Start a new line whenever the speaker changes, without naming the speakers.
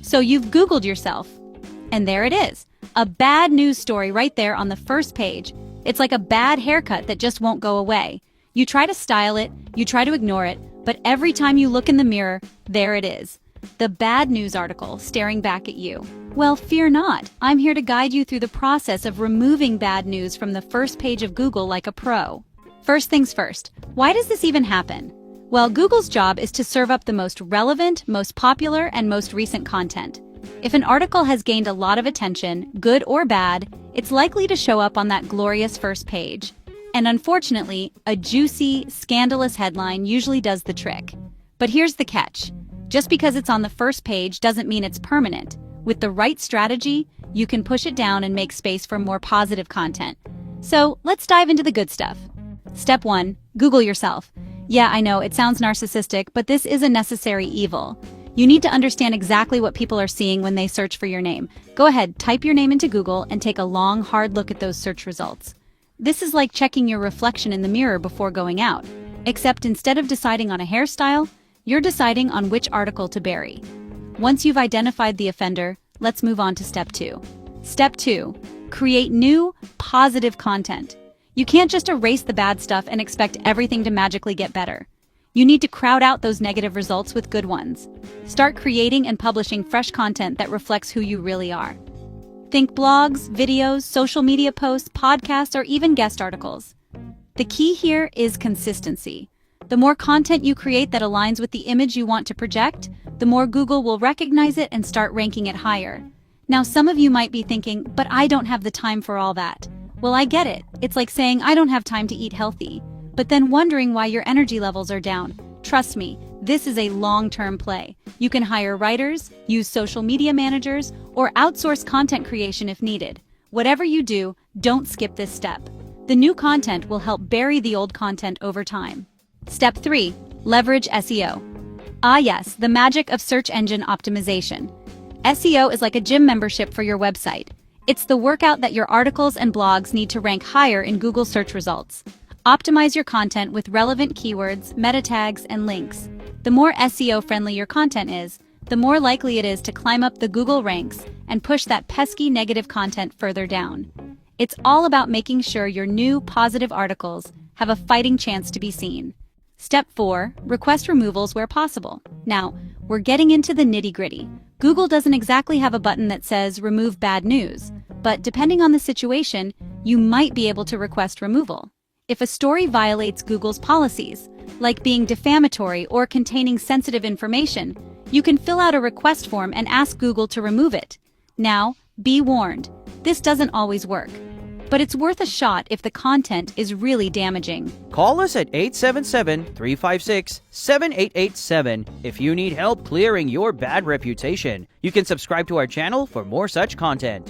So you've Googled yourself. And there it is. A bad news story right there on the first page. It's like a bad haircut that just won't go away. You try to style it, you try to ignore it, but every time you look in the mirror, there it is. The bad news article staring back at you. Well, fear not. I'm here to guide you through the process of removing bad news from the first page of Google like a pro. First things first, why does this even happen? Well, Google's job is to serve up the most relevant, most popular, and most recent content. If an article has gained a lot of attention, good or bad, it's likely to show up on that glorious first page. And unfortunately, a juicy, scandalous headline usually does the trick. But here's the catch. Just because it's on the first page doesn't mean it's permanent. With the right strategy, you can push it down and make space for more positive content. So let's dive into the good stuff. Step 1. Google yourself. Yeah, I know, it sounds narcissistic, but this is a necessary evil. You need to understand exactly what people are seeing when they search for your name. Go ahead, type your name into Google and take a long, hard look at those search results. This is like checking your reflection in the mirror before going out. Except instead of deciding on a hairstyle, you're deciding on which article to bury. Once you've identified the offender, let's move on to step 2. Step 2. Create new, positive content. You can't just erase the bad stuff and expect everything to magically get better. You need to crowd out those negative results with good ones. Start creating and publishing fresh content that reflects who you really are. Think blogs, videos, social media posts, podcasts, or even guest articles. The key here is consistency. The more content you create that aligns with the image you want to project, the more Google will recognize it and start ranking it higher. Now, some of you might be thinking, but I don't have the time for all that. Well, I get it. It's like saying I don't have time to eat healthy, but then wondering why your energy levels are down. Trust me, this is a long-term play. You can hire writers, use social media managers, or outsource content creation if needed. Whatever you do, don't skip this step. The new content will help bury the old content over time. Step 3. Leverage SEO. Ah yes, the magic of search engine optimization. SEO is like a gym membership for your website. It's the workout that your articles and blogs need to rank higher in Google search results. Optimize your content with relevant keywords, meta tags, and links. The more SEO-friendly your content is, the more likely it is to climb up the Google ranks and push that pesky negative content further down. It's all about making sure your new, positive articles have a fighting chance to be seen. Step 4. Request removals where possible. Now, we're getting into the nitty-gritty. Google doesn't exactly have a button that says remove bad news, but depending on the situation, you might be able to request removal. If a story violates Google's policies, like being defamatory or containing sensitive information, you can fill out a request form and ask Google to remove it. Now, be warned, this doesn't always work. But it's worth a shot if the content is really damaging.
Call us at 877-356-7887 if you need help clearing your bad reputation. You can subscribe to our channel for more such content.